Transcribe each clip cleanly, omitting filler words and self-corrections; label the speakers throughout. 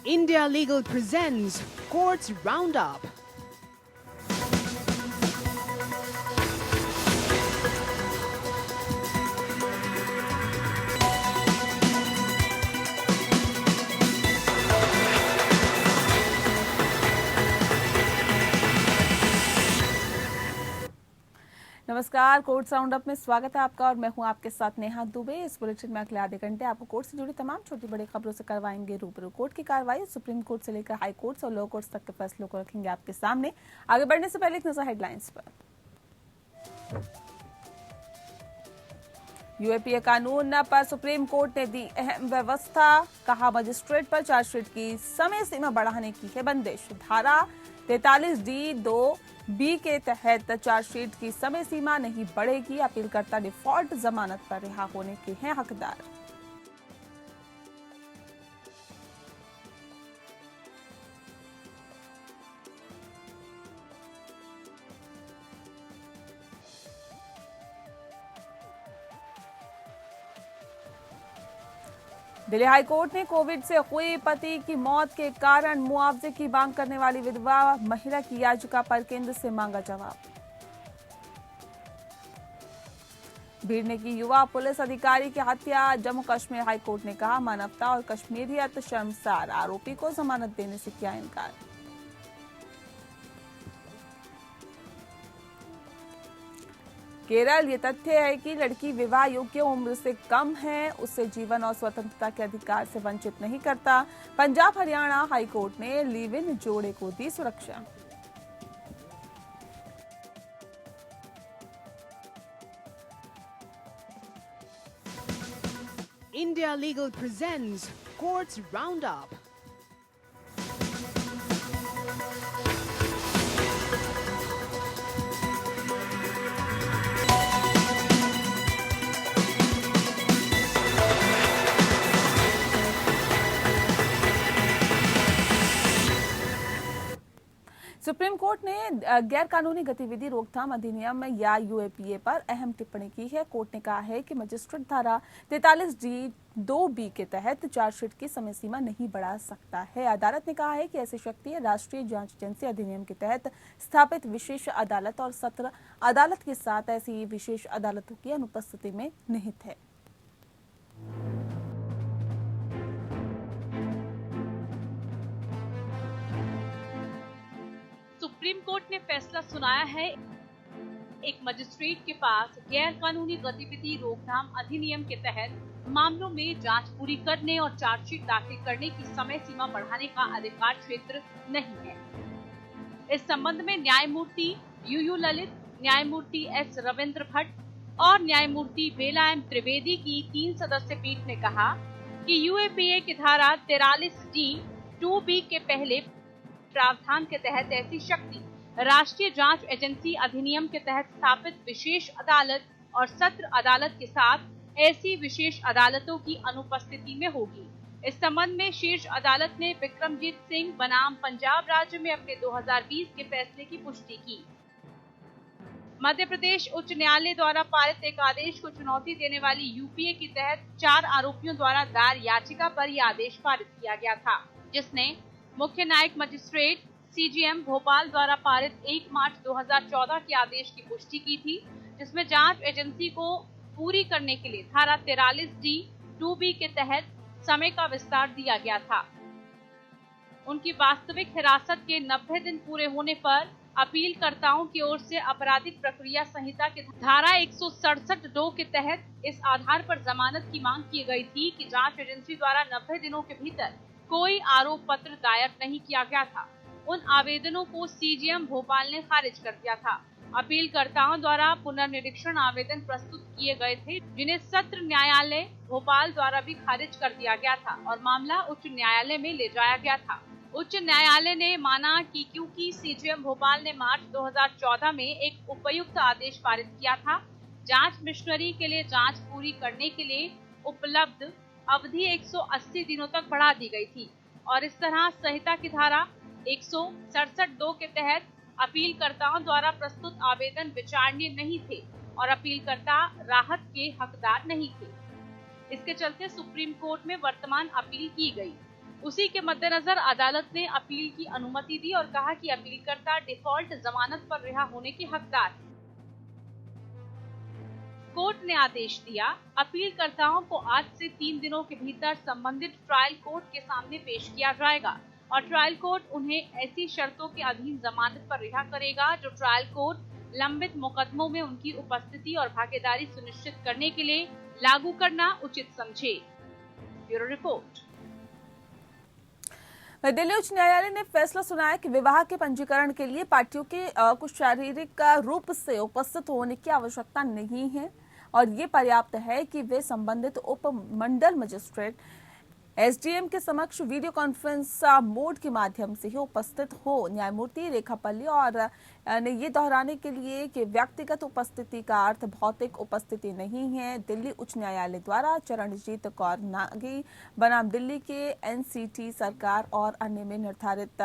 Speaker 1: India Legal presents Courts Roundup.
Speaker 2: नमस्कार, court roundup में स्वागत है आपका और मैं हूं आपके साथ नेहा दुबे। इस बुलेटिन में अगले आधे घंटे आपको कोर्ट से जुड़ी तमाम छोटी बड़ी खबरों से करवाएंगे रूबरू। कोर्ट की कार्रवाई सुप्रीम कोर्ट से लेकर हाई कोर्ट और लो कोर्ट तक के फैसलों को रखेंगे आपके सामने। आगे बढ़ने से पहले एक नजर हेडलाइंस पर। यूएपीए कानून पर सुप्रीम कोर्ट ने दी अहम व्यवस्था, कहा मजिस्ट्रेट पर चार्जशीट की समय सीमा बढ़ाने की है बंदिश। धारा 43D(2)(B) के तहत चार्जशीट की समय सीमा नहीं बढ़ेगी। अपीलकर्ता डिफॉल्ट जमानत पर रिहा होने के हैं हकदार। दिल्ली हाईकोर्ट ने कोविड से हुई पति की मौत के कारण मुआवजे की मांग करने वाली विधवा महिला की याचिका पर केंद्र से मांगा जवाब। भीड़ की युवा पुलिस अधिकारी की हत्या, जम्मू कश्मीर हाईकोर्ट ने कहा मानवता और कश्मीरियत शर्मसार, आरोपी को जमानत देने से किया इनकार। केरल, ये तथ्य है कि लड़की विवाह योग्य उम्र से कम है, उससे जीवन और स्वतंत्रता के अधिकार से वंचित नहीं करता। पंजाब हरियाणा हाईकोर्ट ने लिव इन जोड़े को दी सुरक्षा।
Speaker 1: India Legal presents Courts Roundup.
Speaker 2: Supreme court ने गैर कानूनी गतिविधि रोकथाम अधिनियम या यूएपीए पर अहम टिप्पणी की है। कोर्ट ने कहा है कि मजिस्ट्रेट धारा 43D(2)(B) के तहत चार्जशीट की समय सीमा नहीं बढ़ा सकता है। अदालत ने कहा है कि ऐसी शक्ति राष्ट्रीय जांच एजेंसी अधिनियम के तहत स्थापित विशेष अदालत और सत्र अदालत के साथ ऐसी विशेष अदालतों की अनुपस्थिति में निहित है।
Speaker 3: सुप्रीम कोर्ट ने फैसला सुनाया है एक मजिस्ट्रेट के पास गैर कानूनी गतिविधि रोकथाम अधिनियम के तहत मामलों में जांच पूरी करने और चार्जशीट दाखिल करने की समय सीमा बढ़ाने का अधिकार क्षेत्र नहीं है। इस संबंध में न्यायमूर्ति यूयू ललित, न्यायमूर्ति एस रविंद्र भट्ट और न्यायमूर्ति बेला एम त्रिवेदी की 3 सदस्य पीठ ने कहा कि यूएपीए की धारा 43D(2)(B) के पहले प्रावधान के तहत ऐसी शक्ति राष्ट्रीय जांच एजेंसी अधिनियम के तहत स्थापित विशेष अदालत और सत्र अदालत के साथ ऐसी विशेष अदालतों की अनुपस्थिति में होगी। इस संबंध में शीर्ष अदालत ने विक्रमजीत सिंह बनाम पंजाब राज्य में अपने 2020 के फैसले की पुष्टि की। मध्य प्रदेश उच्च न्यायालय द्वारा पारित एक आदेश को चुनौती देने वाली यूपीए के तहत 4 आरोपियों द्वारा दायर याचिका पर यह आदेश पारित किया गया था, जिसने मुख्य न्यायिक मजिस्ट्रेट सीजीएम भोपाल द्वारा पारित 1 मार्च 2014 के आदेश की पुष्टि की थी, जिसमें जांच एजेंसी को पूरी करने के लिए धारा 43D(2)(B) के तहत समय का विस्तार दिया गया था। उनकी वास्तविक हिरासत के 90 दिन पूरे होने पर अपीलकर्ताओं की ओर से आपराधिक प्रक्रिया संहिता के धारा 167(2) के तहत इस आधार पर जमानत की मांग की गई थी कि जांच एजेंसी द्वारा 90 दिनों के भीतर कोई आरोप पत्र दायर नहीं किया गया था। उन आवेदनों को सीजीएम भोपाल ने खारिज कर दिया था। अपीलकर्ताओं द्वारा पुनर्निरीक्षण आवेदन प्रस्तुत किए गए थे, जिन्हें सत्र न्यायालय भोपाल द्वारा भी खारिज कर दिया गया था और मामला उच्च न्यायालय में ले जाया गया था। उच्च न्यायालय ने माना कि क्योंकि सीजीएम भोपाल ने मार्च 2014 में एक उपयुक्त आदेश पारित किया था, जांच मिशनरी के लिए जांच पूरी करने के लिए उपलब्ध अवधि 180 दिनों तक बढ़ा दी गई थी और इस तरह संहिता की धारा 167(2) के तहत अपीलकर्ताओं द्वारा प्रस्तुत आवेदन विचारणीय नहीं थे और अपीलकर्ता राहत के हकदार नहीं थे। इसके चलते सुप्रीम कोर्ट में वर्तमान अपील की गई। उसी के मद्देनजर अदालत ने अपील की अनुमति दी और कहा कि अपीलकर्ता डिफॉल्ट जमानत पर रिहा होने के हकदार हैं। कोर्ट ने आदेश दिया, अपीलकर्ताओं को आज से 3 दिनों के भीतर संबंधित ट्रायल कोर्ट के सामने पेश किया जाएगा और ट्रायल कोर्ट उन्हें ऐसी शर्तों के अधीन जमानत पर रिहा करेगा जो ट्रायल कोर्ट लंबित मुकदमों में उनकी उपस्थिति और भागीदारी सुनिश्चित करने के लिए लागू करना उचित समझे। Bureau report.
Speaker 2: दिल्ली उच्च न्यायालय ने फैसला सुनाया कि विवाह के पंजीकरण के लिए पार्टियों के कुछ शारीरिक रूप से उपस्थित होने की आवश्यकता नहीं है और ये पर्याप्त है कि वे संबंधित उप मंडल मजिस्ट्रेट एसडीएम के समक्ष वीडियो कॉन्फ्रेंस मोड के माध्यम से ही उपस्थित हो। न्यायमूर्ति रेखापल्ली और ने ये दोहराने के लिए कि व्यक्तिगत उपस्थिति का अर्थ भौतिक उपस्थिति नहीं है। दिल्ली उच्च न्यायालय द्वारा चरणजीत कौर नागी बनाम दिल्ली के एनसीटी सरकार और अन्य में निर्धारित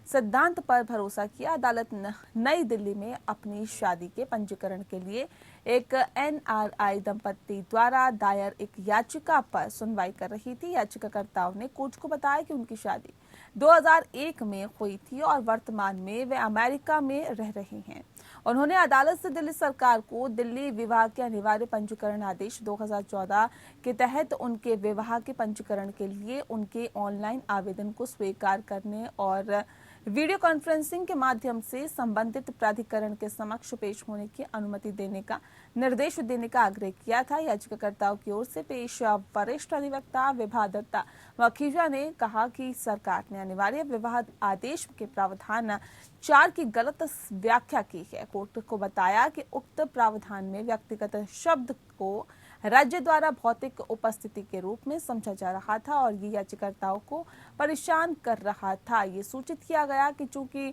Speaker 2: सिद्धांत पर भरोसा किया। अदालत नई दिल्ली में अपनी शादी के पंजीकरण के लिए एक एनआरआई दंपति द्वारा दायर एक याचिका पर सुनवाई कर रही थी। याचिकाकर्ताओं ने कोर्ट को बताया कि उनकी शादी 2001 में हुई थी और वर्तमान में वे अमेरिका में रह रहे हैं। उन्होंने अदालत से दिल्ली सरकार को दिल्ली विवाह के अनिवार्य पंजीकरण आदेश 2014 के तहत उनके विवाह के पंजीकरण के लिए उनके ऑनलाइन आवेदन को स्वीकार करने और वीडियो कॉन्फ्रेंसिंग के माध्यम से संबंधित प्राधिकरण के समक्ष पेश होने की अनुमति देने का निर्देश देने का आग्रह किया था। याचिकाकर्ताओं की ओर से पेश वरिष्ठ अधिवक्ता विभा दत्ता वकीजा ने कहा कि सरकार ने अनिवार्य विवाह आदेश के प्रावधान 4 की गलत व्याख्या की है। कोर्ट को बताया कि उक्त प्रावधान में व्यक्तिगत शब्द को राज्य द्वारा भौतिक उपस्थिति के रूप में समझा जा रहा था और ये याचिकाकर्ताओं को परेशान कर रहा था। ये सूचित किया गया कि चूंकि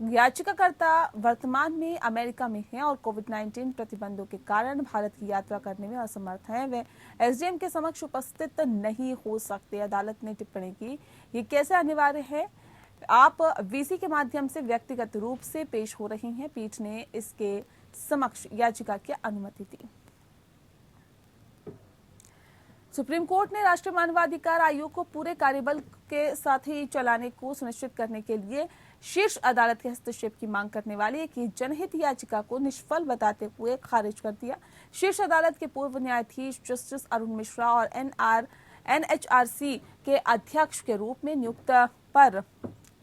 Speaker 2: याचिकाकर्ता वर्तमान में अमेरिका में हैं और कोविड-19 प्रतिबंधों के कारण भारत की यात्रा करने में असमर्थ हैं, वे एसडीएम के समक्ष उपस्थित नहीं हो सकते। अदालत ने टिप्पणी की, ये कैसे अनिवार्य है? आप वीसी के माध्यम से व्यक्तिगत रूप से पेश हो रही हैं। पीठ ने इसके समक्ष याचिका की अनुमति दी। सुप्रीम कोर्ट ने राष्ट्रीय मानवाधिकार आयोग को पूरे कार्यबल के साथ ही चलाने को सुनिश्चित करने के लिए शीर्ष अदालत के हस्तक्षेप की मांग करने वाली एक जनहित याचिका को निष्फल बताते हुए खारिज कर दिया। शीर्ष अदालत के पूर्व न्यायाधीश जस्टिस अरुण मिश्रा और एनएचआरसी के अध्यक्ष के रूप में नियुक्त पर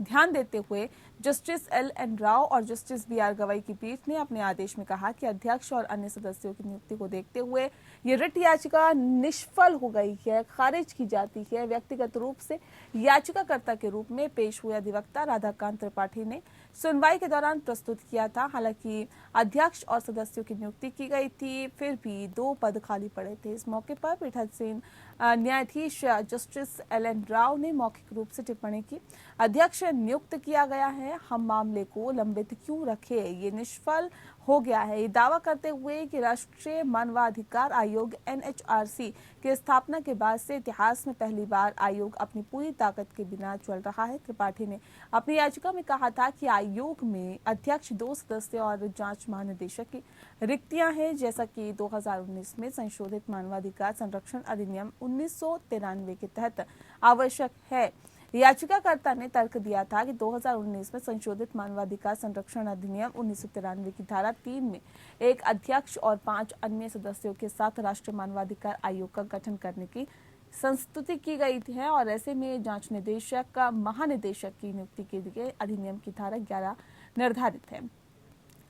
Speaker 2: ध्यान देते हुए जस्टिस एल.एन. राव और जस्टिस बी.आर. गवई की पीठ ने अपने आदेश में कहा कि अध्यक्ष और अन्य सदस्यों की नियुक्ति को देखते हुए ये रिट याचिका निष्फल हो गई है, खारिज की जाती है। व्यक्तिगत रूप से याचिकाकर्ता के रूप में पेश हुए अधिवक्ता राधाकांत त्रिपाठी ने सुनवाई के दौरान प्रस्तुत किया था। हालांकि अध्यक्ष और सदस्यों की नियुक्ति की गई थी, फिर भी 2 पद खाली पड़े थे। इस मौके पर पीठासीन न्यायाधीश जस्टिस एल.एन. राव ने मौखिक रूप से टिप्पणी की, अध्यक्ष नियुक्त किया गया है, हम मामले को लंबित क्यों रखे? ये निष्फल हो गया है। ये दावा करते हुए कि राष्ट्रीय मानवाधिकार आयोग एनएचआरसी की स्थापना के बाद से इतिहास में पहली बार आयोग अपनी पूरी ताकत के बिना चल रहा है। त्रिपाठी ने अपनी याचिका में कहा था कि आयोग में अध्यक्ष, 2 सदस्य और जांच महानिदेशक की रिक्तियां हैं, जैसा कि 2019 में संशोधित मानवाधिकार संरक्षण अधिनियम 1993 के तहत आवश्यक है। याचिकाकर्ता ने तर्क दिया था कि 2019 में संशोधित मानवाधिकार संरक्षण अधिनियम 1993 की धारा 3 में एक अध्यक्ष और 5 अन्य सदस्यों के साथ राष्ट्रीय मानवाधिकार आयोग का गठन करने की संस्तुति की गई है और ऐसे में जांच निदेशक, महानिदेशक की नियुक्ति के लिए अधिनियम की धारा 11 निर्धारित है।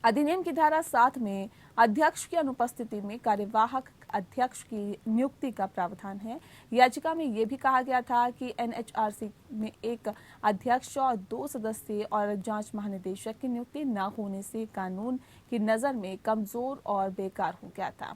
Speaker 2: अधिनियम की धारा 7 में अध्यक्ष की अनुपस्थिति में कार्यवाहक अध्यक्ष की नियुक्ति का प्रावधान है। याचिका में यह भी कहा गया था कि एनएचआरसी में एक अध्यक्ष और 2 सदस्य और जांच महानिदेशक की नियुक्ति न होने से कानून की नजर में कमजोर और बेकार हो गया था।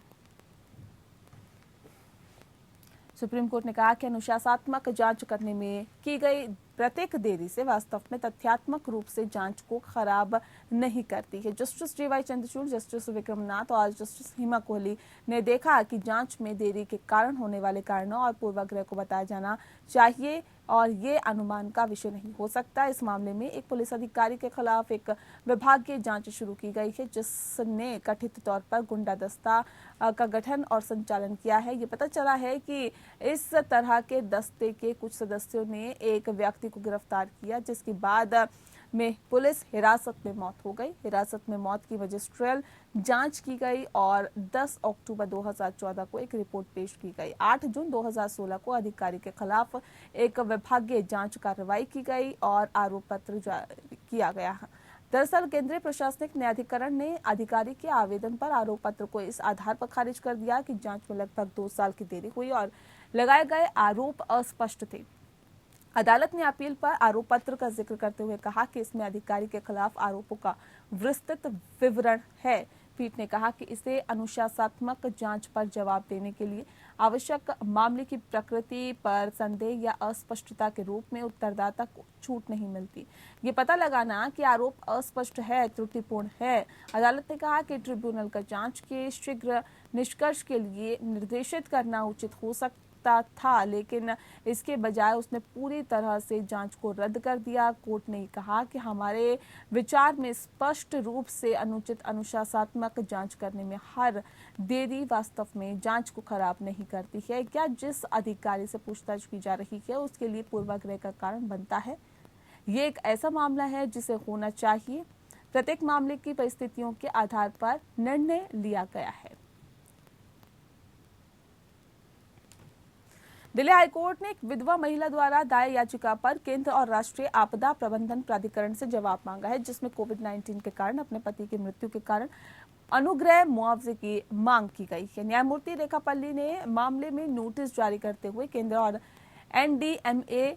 Speaker 2: सुप्रीम कोर्ट ने कहा कि अनुशासनात्मक जांच करने में की गई प्रत्येक देरी से वास्तव में तथ्यात्मक रूप से जांच को खराब नहीं करती है। Justice D.Y.. Chandrachud, justice Vikram Nath और जस्टिस हिमा कोहली ने देखा कि जांच में देरी के कारण होने वाले कारणों और पूर्वाग्रह को बताया जाना चाहिए और ये अनुमान का विषय नहीं हो सकता। इस मामले में एक पुलिस अधिकारी के खिलाफ एक विभागीय जांच शुरू की गई है, जिसने कथित तौर पर गुंडा दस्ता का गठन और संचालन किया है। ये पता चला है कि इस तरह के दस्ते के कुछ सदस्यों ने एक व्यक्ति को गिरफ्तार किया, जिसके बाद में पुलिस हिरासत में मौत हो गई। हिरासत में मौत की मजिस्ट्रियल जांच की गई और 10 अक्टूबर 2014 को एक रिपोर्ट पेश की गई। 8 जून 2016 को अधिकारी के खिलाफ एक विभागीय जांच कार्रवाई की गई और आरोप पत्र जारी किया गया। दरअसल केंद्रीय प्रशासनिक न्यायाधिकरण ने अधिकारी के आवेदन पर आरोप पत्र को इस आधार पर खारिज कर दिया कि जांच में लगभग 2 साल की देरी हुई और लगाए गए आरोप अस्पष्ट थे। अदालत ने अपील पर आरोप पत्र का जिक्र करते हुए कहा कि इसमें अधिकारी के खिलाफ आरोपों का विस्तृत विवरण है। पीठ ने कहा कि इसे अनुशासनात्मक जांच पर जवाब देने के लिए आवश्यक मामले की प्रकृति पर संदेह या अस्पष्टता के रूप में उत्तरदाता को छूट नहीं मिलती। ये पता लगाना कि आरोप अस्पष्ट है, त्रुटिपूर्ण है। अदालत ने कहा कि ट्रिब्यूनल का जांच के शीघ्र निष्कर्ष के लिए निर्देशित करना उचित हो सकता था, लेकिन इसके बजाय उसने पूरी तरह से जांच को रद्द कर दिया। कोर्ट ने कहा कि हमारे विचार में स्पष्ट रूप से अनुचित अनुशासनात्मक जांच करने में हर देरी वास्तव में जांच को खराब नहीं करती है। क्या जिस अधिकारी से पूछताछ की जा रही है उसके लिए पूर्वाग्रह का कारण बनता है? ये एक ऐसा मामला है जिसे होना चाहिए। प्रत्येक मामले की परिस्थितियों के आधार पर निर्णय लिया गया है। दिल्ली हाईकोर्ट ने एक विधवा महिला द्वारा दायर याचिका पर केंद्र और राष्ट्रीय आपदा प्रबंधन प्राधिकरण से जवाब मांगा है, जिसमें कोविड-19 के कारण अपने पति की मृत्यु के कारण अनुग्रह मुआवजे की मांग की गई है। न्यायमूर्ति रेखा पल्ली ने मामले में नोटिस जारी करते हुए केंद्र और एनडीएमए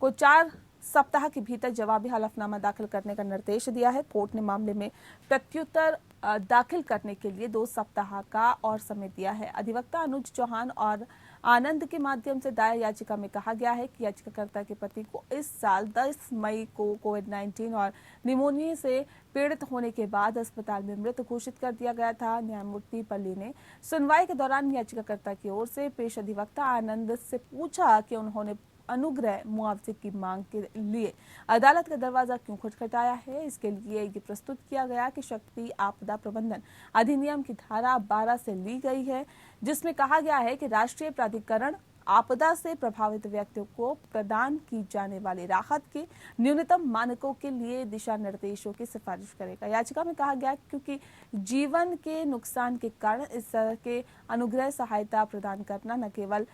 Speaker 2: को 4 सप्ताह के भीतर जवाबी हलफनामा दाखिल करने का निर्देश दिया है। कोर्ट ने मामले में प्रत्युत्तर दाखिल करने के लिए 2 सप्ताह का और समय दिया है। अधिवक्ता अनुज चौहान और आनंद के माध्यम से दायर याचिका में कहा गया है कि याचिकाकर्ता के पति को इस साल 10 मई को कोविड-19 और निमोनिया से पीड़ित होने के बाद अस्पताल में मृत घोषित कर दिया गया था। न्यायमूर्ति पल्ली ने सुनवाई के दौरान याचिकाकर्ता की ओर से पेश अधिवक्ता आनंद से पूछा कि उन्होंने अनुग्रह मुआवजे की मांग के लिए अदालत का दरवाजा क्यों खटखटाया है। इसके लिए ये प्रस्तुत किया गया कि शक्ति आपदा प्रबंधन अधिनियम की धारा 12 से ली गई है, जिसमें कहा गया है कि राष्ट्रीय प्राधिकरण आपदा से प्रभावित व्यक्तियों को प्रदान की जाने वाली राहत के न्यूनतम मानकों के लिए दिशा निर्देशों की सिफारिश करेगा। याचिका में कहा गया क्योंकि जीवन के नुकसान के कारण इस तरह के अनुग्रह सहायता प्रदान करना न केवल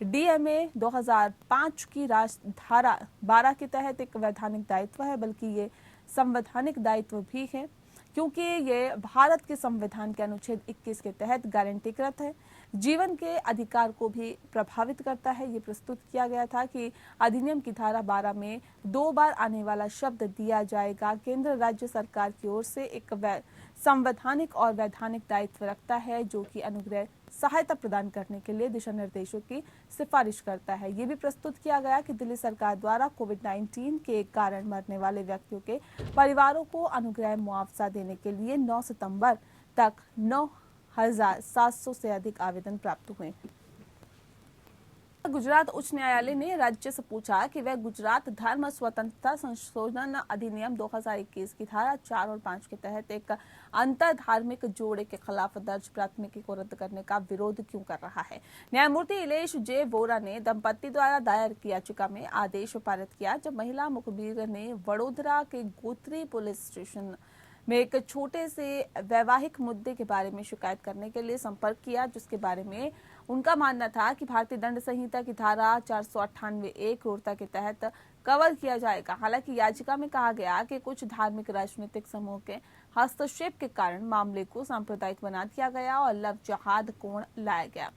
Speaker 2: डीएमए 2005 की धारा 12 के तहत एक वैधानिक दायित्व है, बल्कि ये संवैधानिक दायित्व भी है, क्योंकि ये भारत के संविधान के अनुच्छेद 21 के तहत गारंटीकृत है। जीवन के अधिकार को भी प्रभावित करता है। ये प्रस्तुत किया गया था कि अधिनियम की धारा 12 में 2 बार आने वाला शब्द दिया जाएगा। केंद्र राज्य सरकार की ओर से एक संवैधानिक और वैधानिक दायित्व रखता है, जो कि अनुग्रह सहायता प्रदान करने के लिए दिशा निर्देशों की सिफारिश करता है। ये भी प्रस्तुत किया गया कि दिल्ली सरकार द्वारा कोविड-19 के कारण मरने वाले व्यक्तियों के परिवारों को अनुग्रह मुआवजा देने के लिए 9 सितंबर तक 9,700 से अधिक आवेदन प्राप्त हुए। गुजरात उच्च न्यायालय ने राज्य से पूछा कि वह गुजरात धर्म स्वतंत्रता संशोधन अधिनियम 2021 की धारा 4 और 5 के तहत एक अंतर धार्मिक जोड़े के खिलाफ दर्ज प्राथमिकी को रद्द करने का विरोध क्यों कर रहा है। न्यायमूर्ति इलेश जे वोरा ने दंपति द्वारा दायर की याचिका में आदेश पारित किया, जब महिला मुखबिर ने वडोदरा के गोत्री पुलिस स्टेशन में एक छोटे से वैवाहिक मुद्दे के बारे में शिकायत करने के लिए संपर्क किया, जिसके बारे में उनका मानना था कि भारतीय दंड संहिता की धारा 498(1) क्रूरता के तहत कवर किया जाएगा। हालांकि याचिका में कहा गया कि कुछ धार्मिक राजनीतिक समूह के हस्तक्षेप के कारण मामले को सांप्रदायिक बना दिया गया और लव जिहाद कोण लाया गया।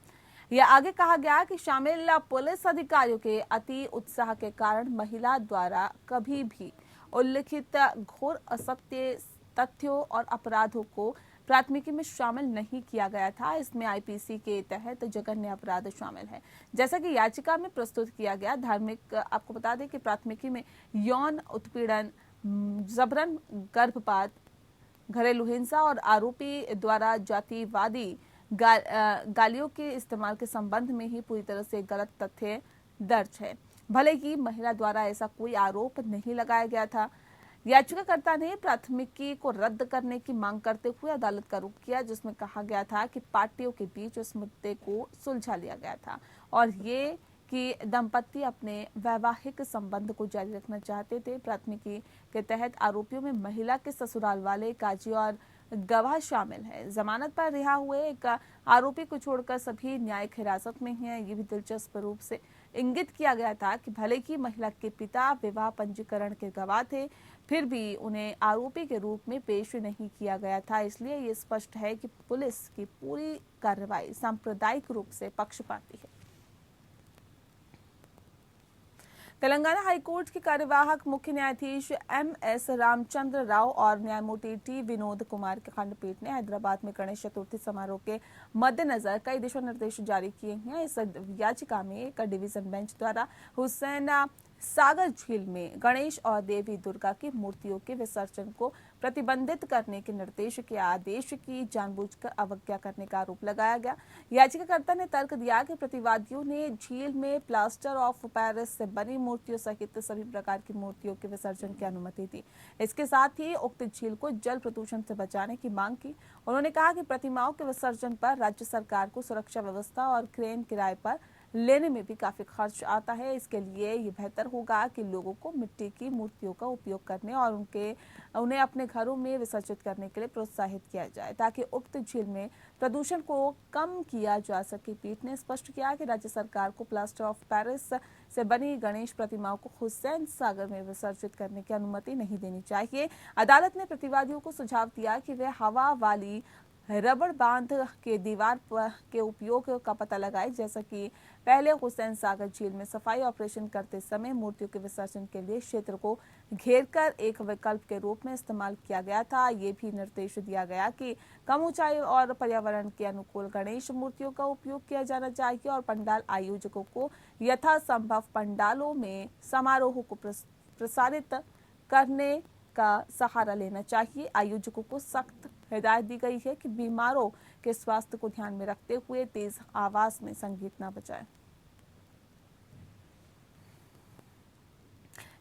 Speaker 2: यह आगे कहा गया कि शामिल पुलिस अधिकारियों के अति उत्साह के कारण महिला द्वारा कभी भी उल्लिखित घोर असत्य तथ्यों और अपराधों को प्राथमिकी में शामिल नहीं किया गया था। इसमें आईपीसी के तहत जघन्य अपराध शामिल है। जैसा कि याचिका में प्रस्तुत किया गया, धार्मिक आपको बता दें कि प्राथमिकी में यौन उत्पीड़न, जबरन गर्भपात, घरेलू हिंसा और आरोपी द्वारा जातिवादी गालियों के इस्तेमाल के संबंध में ही पूरी तरह से गलत तथ्य दर्ज है। भले ही महिला द्वारा ऐसा कोई आरोप नहीं लगाया गया था। याचिकाकर्ता ने प्राथमिकी को रद्द करने की मांग करते हुए अदालत का रुख किया, जिसमें कहा गया था कि पार्टियों के बीच इस मुद्दे को सुलझा लिया गया था और ये कि दंपति अपने वैवाहिक संबंध को जारी रखना चाहते थे। प्राथमिकी के तहत आरोपियों में महिला के ससुराल वाले, काजी और गवाह शामिल है। जमानत पर रिहा हुए एक आरोपी को छोड़कर सभी न्यायिक हिरासत में हैं। ये भी दिलचस्प रूप से इंगित किया गया था कि भले ही महिला के पिता विवाह पंजीकरण के गवाह थे, फिर भी उन्हें आरोपी के रूप में पेश नहीं किया गया था। इसलिए ये स्पष्ट है कि पुलिस की पूरी कार्रवाई सांप्रदायिक रूप से पक्षपाती है। तेलंगाना हाईकोर्ट के कार्यवाहक मुख्य न्यायाधीश एम.एस. रामचंद्र राव और न्यायमूर्ति टी. विनोद कुमार की खंडपीठ ने हैदराबाद में गणेश चतुर्थी समारोह के मद्देनजर कई दिशा निर्देश जारी किए हैं। इस याचिका में एक डिवीजन बेंच द्वारा हुसैन सागर झील में गणेश और देवी दुर्गा की मूर्तियों के विसर्जन को प्रतिबंधित करने के निर्देश के आदेश की जानबूझकर अवज्ञा करने का आरोप लगाया गया। याचिकाकर्ता ने तर्क दिया कि प्रतिवादियों ने झील में प्लास्टर ऑफ पेरिस से बनी मूर्तियों सहित सभी प्रकार की मूर्तियों के विसर्जन की अनुमति दी। इसके साथ ही उक्त झील को जल प्रदूषण से बचाने की मांग की। उन्होंने कहा कि प्रतिमाओं के विसर्जन पर राज्य सरकार को सुरक्षा व्यवस्था और क्रेन किराए पर लेने में भी काफी खर्च आता है। इसके लिए ये बेहतर होगा कि लोगों को मिट्टी की मूर्तियों का उपयोग करने और उन्हें अपने घरों में विसर्जित करने के लिए प्रोत्साहित किया जाए, ताकि उक्त झील में प्रदूषण को कम किया जा सके। पीठ ने स्पष्ट किया कि राज्य सरकार को प्लास्टर ऑफ पेरिस से बनी गणेश प्रतिमाओं को हुसैन सागर में विसर्जित करने की अनुमति नहीं देनी चाहिए। अदालत ने प्रतिवादियों को सुझाव दिया कि वे हवा वाली रबड़ बांध के दीवार के उपयोग का पता लगाए, जैसा कि पहले हुसैन सागर झील में सफाई ऑपरेशन करते समय मूर्तियों के विसर्जन के लिए क्षेत्र को घेरकर एक विकल्प के रूप में इस्तेमाल किया गया था। ये भी निर्देश दिया गया कि कम ऊंचाई और पर्यावरण के अनुकूल गणेश मूर्तियों का उपयोग किया जाना चाहिए और पंडाल आयोजकों को यथासंभव पंडालों में समारोह को प्रसारित करने का सहारा लेना चाहिए। आयोजकों को सख्त हिदायत दी गई है कि बीमारों के स्वास्थ्य को ध्यान में रखते हुए तेज आवाज में संगीत न बजाएं।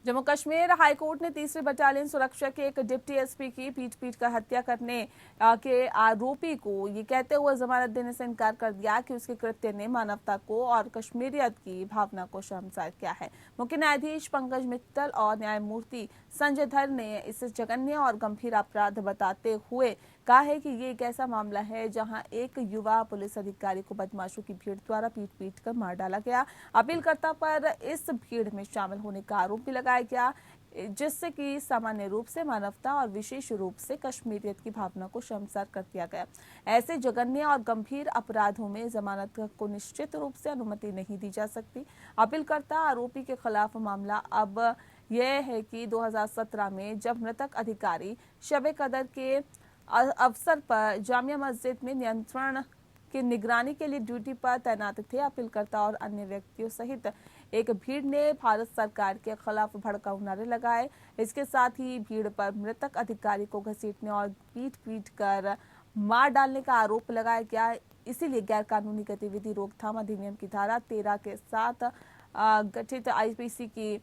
Speaker 2: जम्मू कश्मीर हाईकोर्ट ने 3री बटालियन सुरक्षा के एक डिप्टी एसपी की पीट कर हत्या करने के आरोपी को ये कहते हुए जमानत देने से इनकार कर दिया कि उसके कृत्य ने मानवता को और कश्मीरियत की भावना को शर्मसार किया है। मुख्य न्यायाधीश पंकज मित्तल और न्यायमूर्ति संजय धर ने इसे जघन्य और गंभीर अपराध बताते हुए कहा है कि ये एक ऐसा मामला है जहां एक युवा पुलिस अधिकारी को बदमाशों की भीड़ द्वारा पीट कर मार डाला गया। अपीलकर्ता पर इस भीड़ में शामिल होने का आरोप भी लगाया गया, जिससे कि सामान्य रूप से मानवता और विशेष रूप से कश्मीरियत की भावना को शर्मसार कर दिया गया। ऐसे जघन्य और गंभीर अपराधों में जमानत को निश्चित रूप से अनुमति नहीं दी जा सकती। अपीलकर्ता आरोपी के खिलाफ मामला अब यह है कि 2017 में जब मृतक अधिकारी शब कदर के अवसर पर जामिया मस्जिद में नियंत्रण की निगरानी के लिए ड्यूटी पर तैनात थे। अपीलकर्ता और अन्य व्यक्तियों सहित एक भीड़ ने भारत सरकार के खिलाफ भड़काऊ नारे लगाए। इसके साथ ही भीड़ पर मृतक अधिकारी को घसीटने और पीट कर मार डालने का आरोप लगाया गया। इसीलिए गैर कानूनी गतिविधि रोकथाम अधिनियम की धारा 13 के साथ गठित आईपीसी की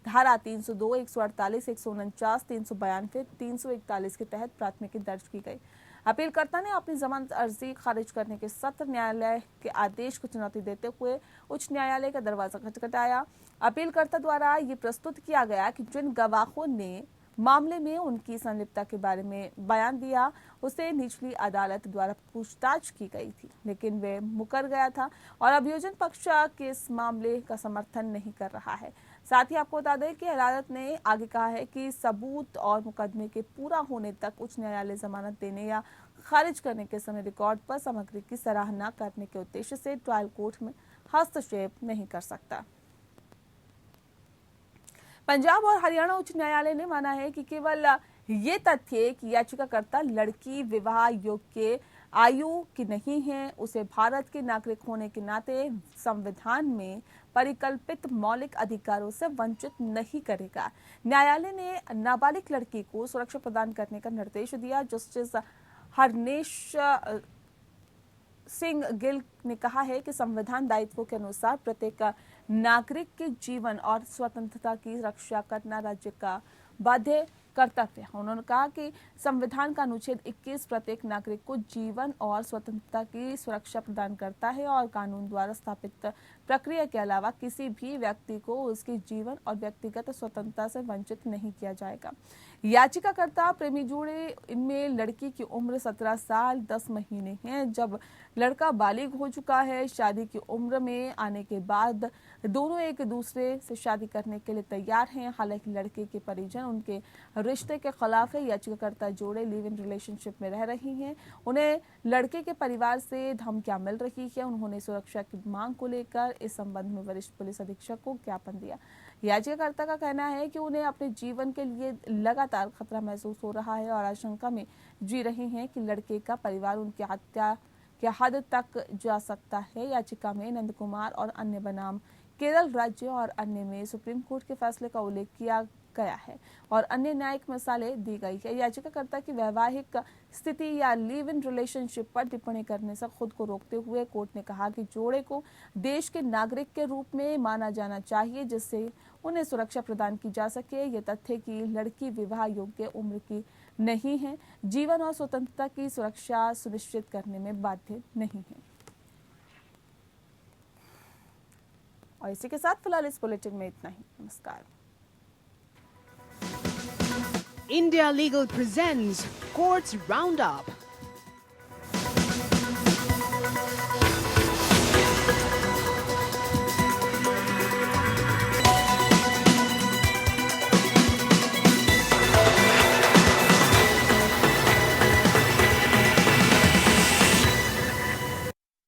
Speaker 2: धारा 302, 148, 149, 392, 341 के तहत प्राथमिकी दर्ज की गई। अपीलकर्ता ने अपनी जमानत अर्जी खारिज करने के सत्र न्यायालय के आदेश को चुनौती देते हुए उच्च न्यायालय का दरवाजा खटखटाया। अपीलकर्ता द्वारा ये प्रस्तुत किया गया कि जिन गवाहों ने मामले में उनकी संलिप्तता के बारे में बयान दिया, उसे निचली अदालत द्वारा पूछताछ की गई थी, लेकिन वे मुकर गया था और अभियोजन पक्ष के इस मामले का समर्थन नहीं कर रहा है। साथ ही आपको बता दें कि अदालत ने आगे कहा है कि सबूत और मुकदमे के पूरा होने तक उच्च न्यायालय जमानत देने या खारिज करने के समय रिकॉर्ड पर सामग्री की सराहना करने के उद्देश्य से ट्रायल कोर्ट में हस्तक्षेप नहीं कर सकता। पंजाब और हरियाणा उच्च न्यायालय ने माना है कि केवल ये तथ्य कि याचिकाकर्ता लड़की विवाह योग्य आयु की नहीं है, उसे भारत के नागरिक होने के नाते संविधान में परिकल्पित मौलिक अधिकारों से वंचित नहीं करेगा। न्यायालय ने नाबालिग लड़की को सुरक्षा प्रदान करने का निर्देश दिया। जस्टिस हरनेश सिंह गिल ने कहा है कि संविधान दायित्वों के अनुसार प्रत्येक नागरिक के जीवन और स्वतंत्रता की रक्षा करना राज्य का बाध्य कर्तव्य है। उन्होंने कहा कि संविधान का अनुच्छेद 21 प्रत्येक नागरिक को जीवन और स्वतंत्रता की सुरक्षा प्रदान करता है और कानून द्वारा स्थापित प्रक्रिया के अलावा किसी भी व्यक्ति को उसके जीवन और व्यक्तिगत स्वतंत्रता से वंचित नहीं किया जाएगा। याचिकाकर्ता प्रेमी जोड़े, इनमें लड़की की उम्र 17 साल 10 महीने है, जब लड़का बालिग हो चुका है। शादी की उम्र में आने के बाद दोनों एक दूसरे से शादी करने के लिए तैयार हैं। हालांकि लड़के के परिजन उनके रिश्ते के खिलाफ है। याचिकाकर्ता जोड़े लिव इन रिलेशनशिप में रह रही हैं। उन्हें लड़के के परिवार से धमकियां मिल रही है। उन्होंने सुरक्षा की मांग को लेकर इस संबंध में वरिष्ठ पुलिस अधीक्षक को ज्ञापन दिया। याचिकाकर्ता का कहना है कि उन्हें अपने जीवन के लिए लगातार खतरा महसूस हो रहा है और आशंका में जी रहे हैं कि लड़के का परिवार उनकी हत्या के हद तक जा सकता है। याचिका में नंद कुमार और अन्य बनाम केरल राज्य और अन्य में सुप्रीम कोर्ट के फैसले का उल्लेख किया गया है और अन्य न्यायिक मिसालें दी गई है। याचिकाकर्ता की वैवाहिक स्थिति या लिव इन रिलेशनशिप पर टिप्पणी करने से खुद को रोकते हुए कोर्ट ने कहा कि जोड़े को देश के नागरिक के रूप में माना जाना चाहिए, जिससे उन्हें सुरक्षा प्रदान की जा सके। ये तथ्य कि लड़की विवाह योग्य उम्र की नहीं है, जीवन और स्वतंत्रता की सुरक्षा सुनिश्चित करने में बाध्य नहीं है। और इसी के साथ फिलहाल इस बुलेटिन में इतना ही। नमस्कार।
Speaker 1: India Legal presents Courts Roundup.